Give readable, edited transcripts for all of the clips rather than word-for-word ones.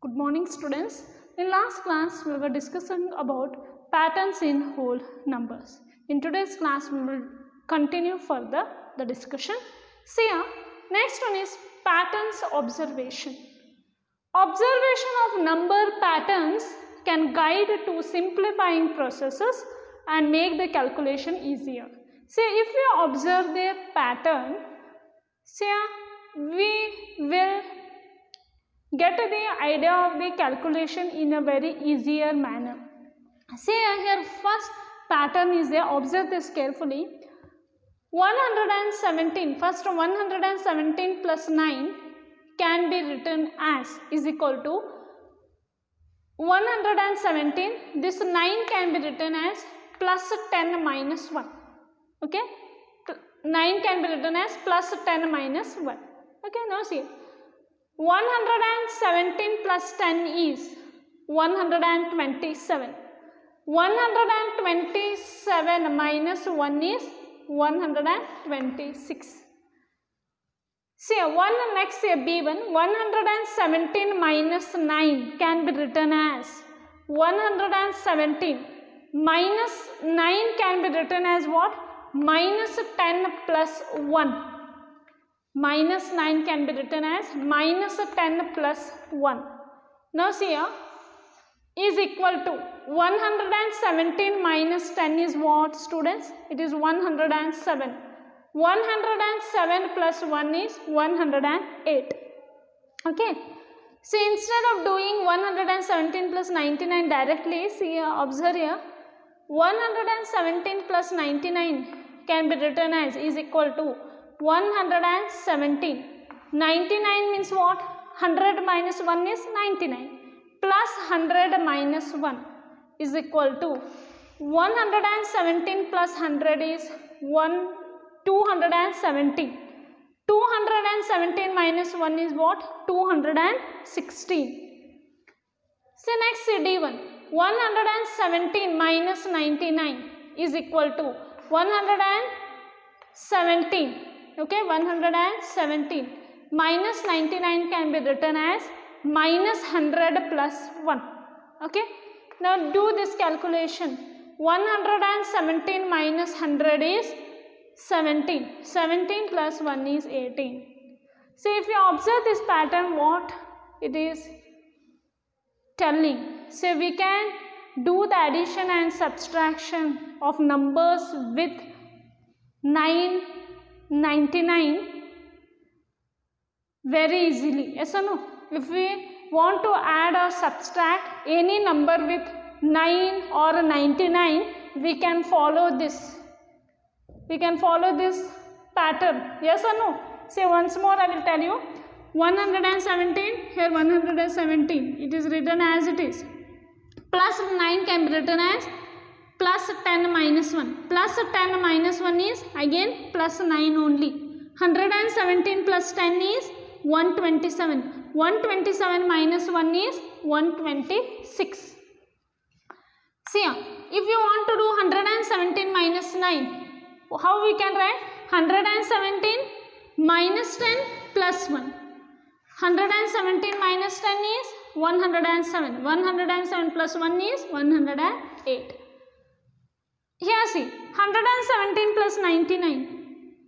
Good morning, students. In last class, we were discussing about patterns in whole numbers. In today's class, we will continue further the discussion. See here, next one is patterns observation. Observation of number patterns can guide to simplifying processes and make the calculation easier. See, if we observe the pattern, see here, we will get the idea of the calculation in a very easier manner. See here, first pattern is there, observe this carefully. 117, first 117 plus 9 can be written as is equal to 117, this 9 can be written as plus 10 minus 1, okay, 9 can be written as plus 10 minus 1, okay. Now see, 117 plus 10 is 127. 127 minus 1 is 126. See, next B1, 117 minus 9 can be written as 117 minus 9 can be written as what? Minus 10 plus 1. Minus 9 can be written as minus 10 plus 1. Now see here, is equal to 117 minus 10 is what, students? It is 107. 107 plus 1 is 108. Okay. See, instead of doing 117 plus 99 directly, see here, observe here, 117 plus 99 can be written as is equal to 117. 99 means what? 100 minus 1 is 99. Plus 100 minus 1 is equal to 117 plus 100 is 217. 217 minus 1 is what? 216. See next D1. 117 minus 99 is equal to 117. Okay, 117 minus 99 can be written as minus 100 plus 1. Okay, now do this calculation. 117 minus 100 is 17. 17 plus 1 is 18. See, if you observe this pattern, what it is telling. So we can do the addition and subtraction of numbers with 999 very easily. Yes or no? If we want to add or subtract any number with 9 or 99, we can follow this. We can follow this pattern. Yes or no? Say once more, I will tell you. 117, here 117. It is written as it is. Plus 9 can be written as plus 10 minus 1. Plus 10 minus 1 is again plus 9 only. 117 plus 10 is 127. 127 minus 1 is 126. See here, if you want to do 117 minus 9, how we can write? 117 minus 10 plus 1. 117 minus 10 is 107. 107 plus 1 is 108. Here see, 117 plus 99.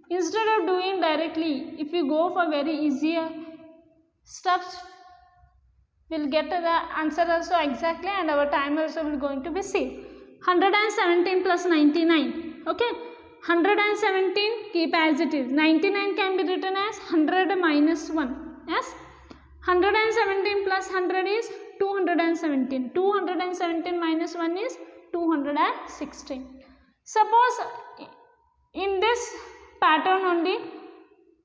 Instead of doing directly, if you go for very easier steps, we'll get the answer also exactly and our time also will going to be saved. 117 plus 99. Okay. 117 keep as it is. 99 can be written as 100 minus 1. Yes. 117 plus 100 is 217. 217 minus 1 is 216. Suppose in this pattern only,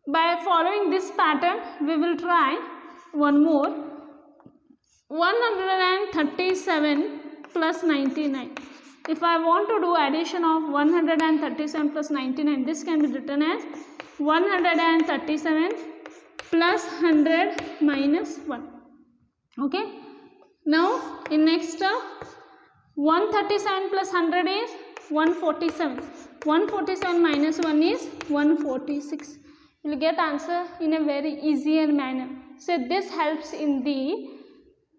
by following this pattern, we will try one more. 137 plus 99. If I want to do addition of 137 plus 99, this can be written as 137 plus 100 minus 1. Okay. Now, in next 137 plus 100 is 147. 147 minus 1 is 146. You will get answer in a very easier manner. So, this helps in the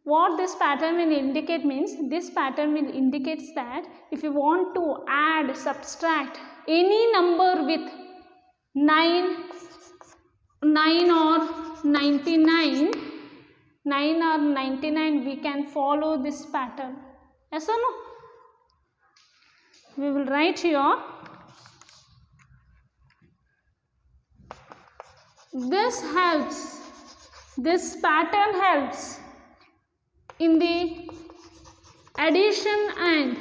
what this pattern will indicate means, this pattern will indicates that if you want to add, subtract any number with 9 or 99, we can follow this pattern. Yes or no? We will write here. This helps, this pattern helps in the addition and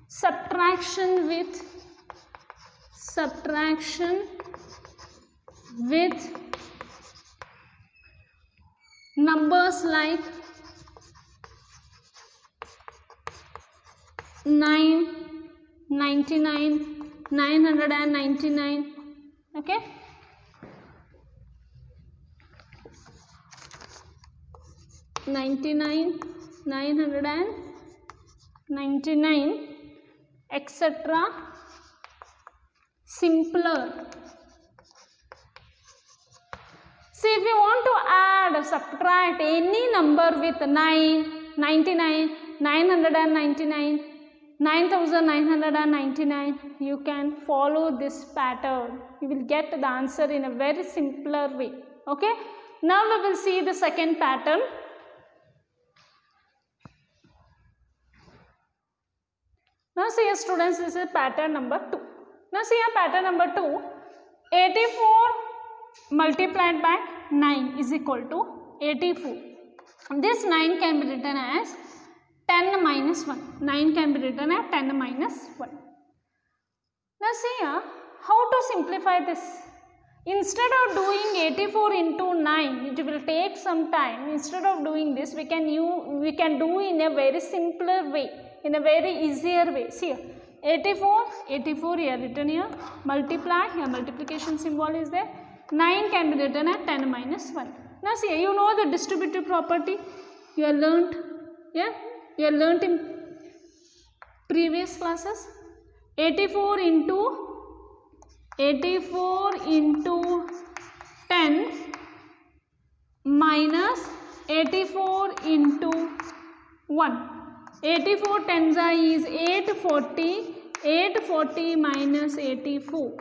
subtraction with numbers like 9, 99, 999. Okay. (99), 999, etc. Simpler. See, if you want to add or subtract any number with 9, 99, 999, 9999, you can follow this pattern. You will get the answer in a very simpler way. Okay. Now we will see the second pattern. Now see, students, this is pattern number 2. Now see here, pattern number 2, 84 multiplied by 9 is equal to 84. This 9 can be written as 10 minus 1. 9 can be written as 10 minus 1. Now see here, how to simplify this? Instead of doing 84 into 9, it will take some time. Instead of doing this, we can do in a very simpler way, in a very easier way. See here, 84 here written here, multiply, here multiplication symbol is there. 9 can be written as 10 minus 1. Now see, you know the distributive property you have learnt, yeah? You have learnt in previous classes. 84 into 10 minus 84 into 1. 84 tens is 840. 840 minus 84.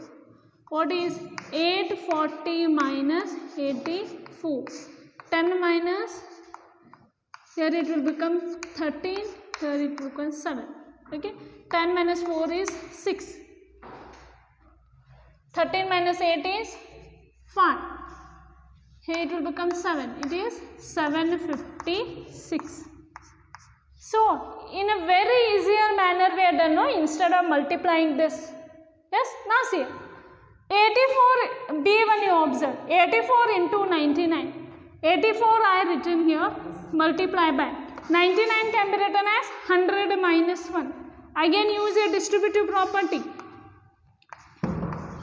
What is 840 minus 84? 10 minus, here it will become 13, here it will become 7. Okay. 10 minus 4 is 6. 13 minus 8 is 5. Here it will become 7. It is 756. So, in a very easier manner we have done, no? Instead of multiplying this. Yes? Now see. 84, B1 you observe. 84 into 99. 84 I written here. Multiply by. 99 can be written as 100 minus 1. Again use a distributive property.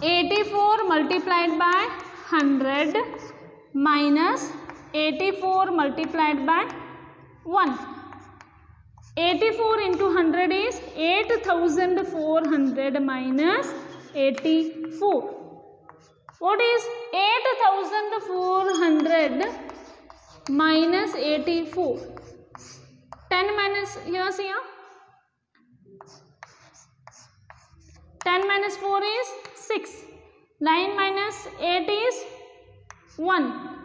84 multiplied by 100 minus 84 multiplied by 1. 84 into 100 is 8400 minus 84. What is 8400 minus 84? 10 minus, here see here. 10 minus 4 is 6. 9 minus 8 is 1.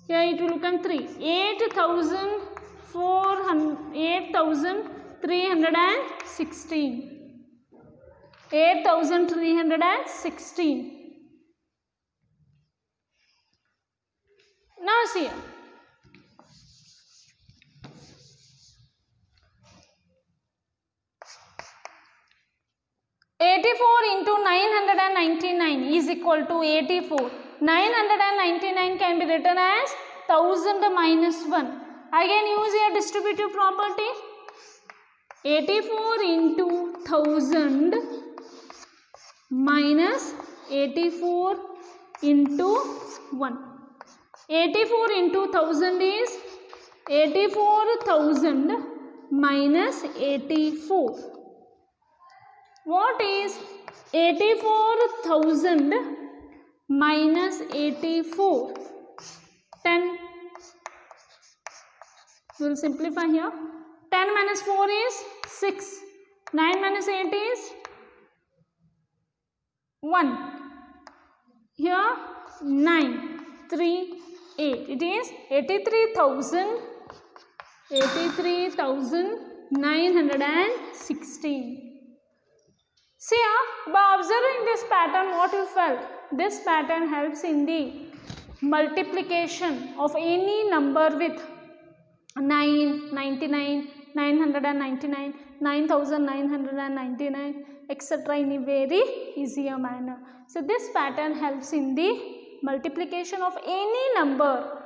Here it will become 3. 8,316. 8,316. Now see. 84 into 999 is equal to 84. 999 can be written as 1000 minus 1. Again use your distributive property. 84 into 1000 minus 84 into 1. 84 into 1000 is 84,000 minus 84. What is 84,000 minus 84? 10 We will simplify here. 10 minus 4 is 6. 9 minus 8 is 1. Here 9, 3, 8. It is 83,916. See, by observing this pattern, what you felt? This pattern helps in the multiplication of any number with 9, 99, 999, 9,999, etc. in a very easier manner. So this pattern helps in the multiplication of any number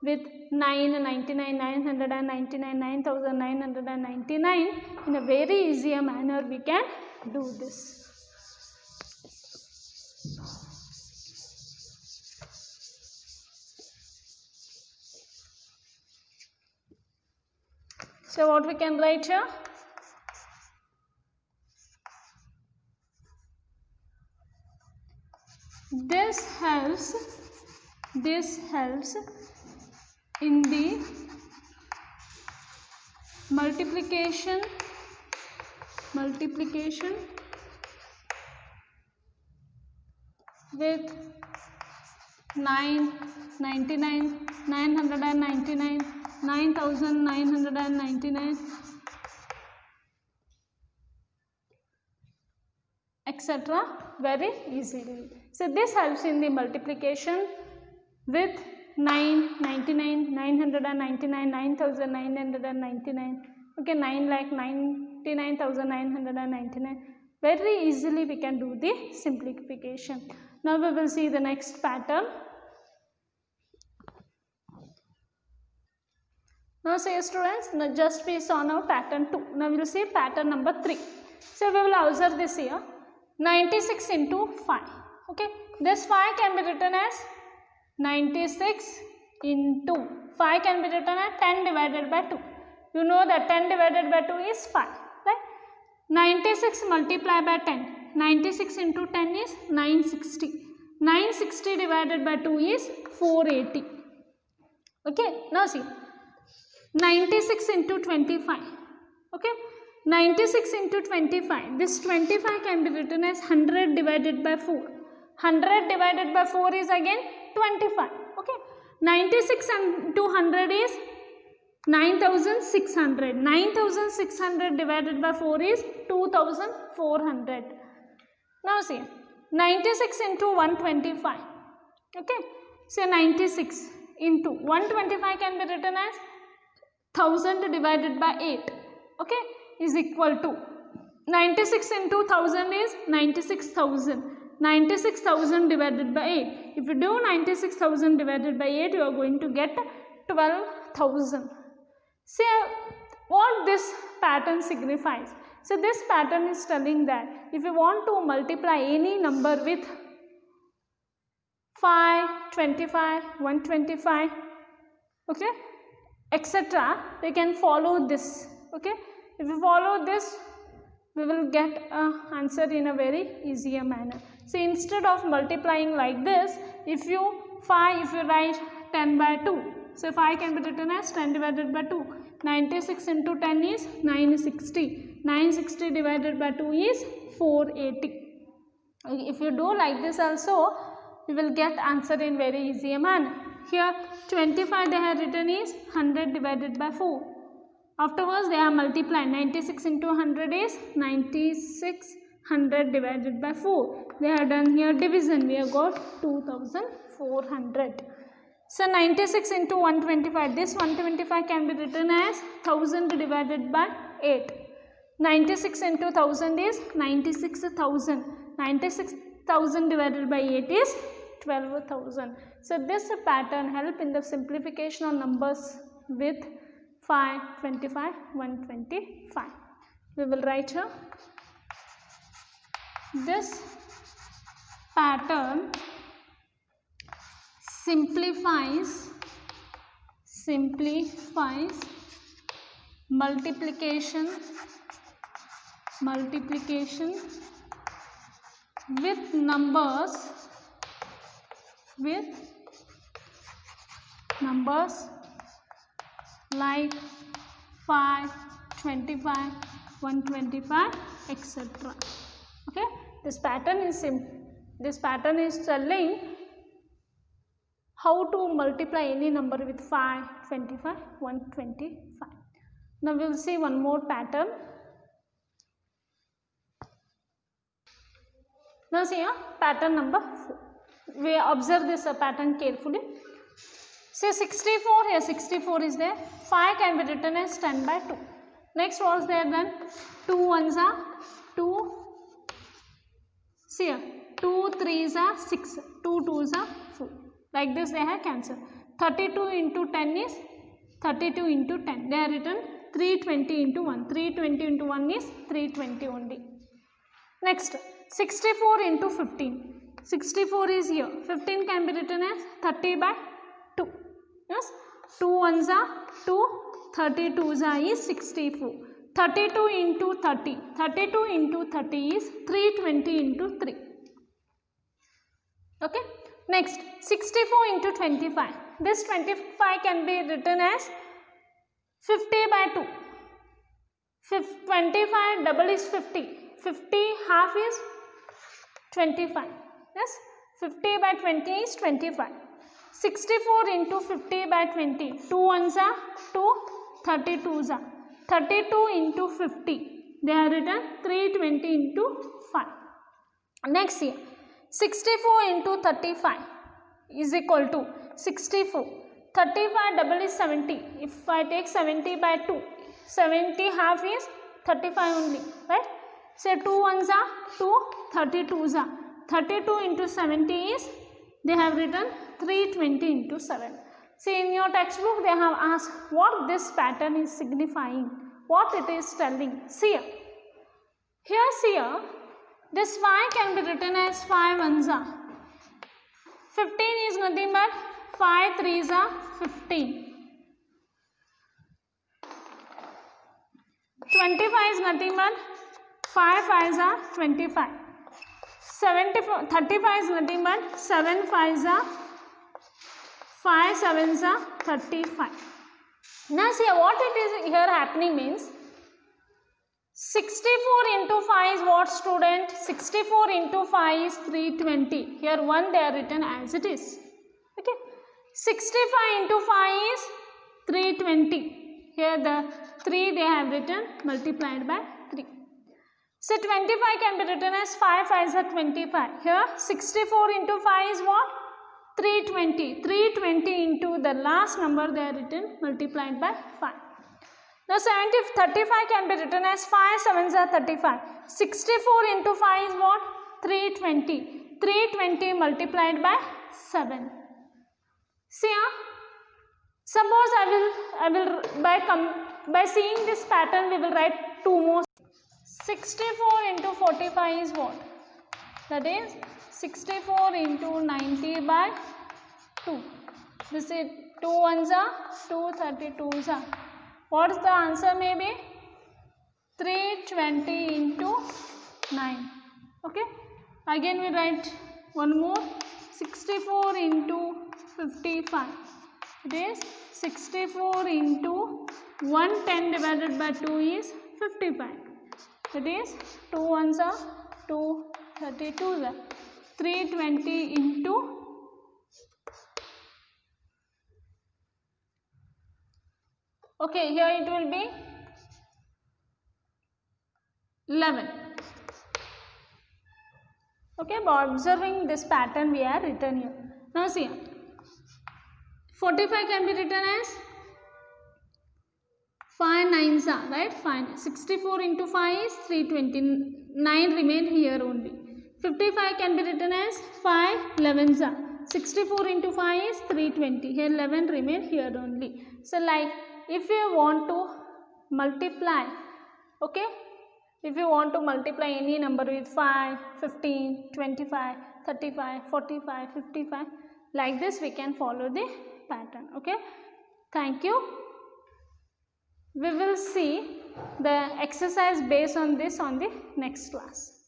with 9, 99, 999, 9,999 in a very easier manner. We can do this. So what we can write here? This helps in the multiplication with 9, 99, 999, 9,999, etc. very easily. So this helps in the multiplication with 9, 99, 999, 9,999. Okay, 9,99,999. Very easily we can do the simplification. Now we will see the next pattern. Now say students, now just we saw now pattern 2. Now we will see pattern number 3. So we will observe this here. 96 into 5. Okay, this 5 can be written as 96 into 5 can be written as 10 divided by 2. You know that 10 divided by 2 is 5, right? 96 multiplied by 10. 96 into 10 is 960. 960 divided by 2 is 480. Okay, now see. 96 into 25. Okay, 96 into 25. This 25 can be written as 100 divided by 4. 100 divided by 4 is again 25. Okay, 96 into 100 is 9,600. 9,600 divided by 4 is 2,400. Now see, 96 into 125. Okay, so 96 into 125 can be written as 1000 divided by 8. Okay, is equal to 96 into 1000 is 96,000. 96,000 divided by 8. If you do 96,000 divided by 8, you are going to get 12,000. See what this pattern signifies. So this pattern is telling that if you want to multiply any number with 5, 25, 125, okay, etc., we can follow this. Okay, if you follow this, we will get an answer in a very easier manner. So instead of multiplying like this, if you write 10 by 2, so 5 can be written as 10 divided by 2. 96 into 10 is 960. 960 divided by 2 is 480. If you do like this also, you will get answer in very easier manner. Here 25 they have written is 100 divided by 4. Afterwards they are multiplied. 96 into 100 is 9600 divided by 4. They have done here division. We have got 2400. So 96 into 125. This 125 can be written as 1000 divided by 8. 96 into 1000 is 96,000. 96,000 divided by 8 is 12,000. So this pattern help in the simplification of numbers with 5, 25, 125. We will write here. This pattern simplifies multiplication with numbers like 5, 25, 125, etc. Okay, this pattern is telling how to multiply any number with 5, 25, 125. Now we will see one more pattern. Now see pattern number 4. We observe this pattern carefully. Say 64 here, 64 is there. 5 can be written as 10 by 2. Next was there then 2 ones are 2. See here 2 3s are 6, 2 2s are 4. Like this they have cancelled. 32 into 10 is 32 into 10. They are written 320 into 1. 320 into 1 is 320 only. Next 64 into 15. 64 is here. 15 can be written as 30 by 2. Yes. 2 ones are 2. 32s are is 64. 32 into 30. 32 into 30 is 320 into 3. Okay. Next 64 into 25. This 25 can be written as 50 by 2. 25 double is 50. 50 half is 25. Yes. 50 by 20 is 25. 64 into 50 by 20. 2 ones are 2. 32s are 32 into 50. They are written 320 into 5. Next here 64 into 35 is equal to 64. 35 double is 70. If I take 70 by 2, 70 half is 35 only, right? Say 2 ones are 2, 32s are 32 into 70 is, they have written 320 into 7. See in your textbook they have asked what this pattern is signifying, what it is telling. See here, this 5 can be written as 5 ones are 15 is nothing but 5 3s are 15. 25 is nothing but 5 5s are 25. 35 is nothing but 7 5s are 5 7s are 35. Now see what it is here happening means 64 into 5 is what, student? 64 into 5 is 320. Here 1 they are written as it is. Okay. 65 into 5 is 320. Here the 3 they have written multiplied by 3. So 25 can be written as 5 5s are 25. Here 64 into 5 is what? 320. 320 into the last number they are written multiplied by 5. Now 35 can be written as 5 7s are 35. 64 into 5 is what? 320. 320 multiplied by 7. See suppose I will by seeing this pattern we will write 2 more. 64 into 45 is what? That is 64 into 90 by 2. This is 2 ones are 2, 32s are. What is the answer may be? 320 into 9. Okay. Again we write one more. 64 into 55. It is 64 into 110 divided by 2 is 55. It is 2 ones are 2, 32s are. 320 into okay, here it will be 11. Okay, by observing this pattern we are written here. Now see 45 can be written as 5 9s are, right? 5. 64 into 5 is 320. 9 remain here only. 55 can be written as 5 11s are. 64 into 5 is 320. Here 11 remain here only. So like if you want to multiply, okay, if you want to multiply any number with 5, 15, 25, 35, 45, 55, like this we can follow the pattern. Okay, thank you. We will see the exercise based on this on the next class.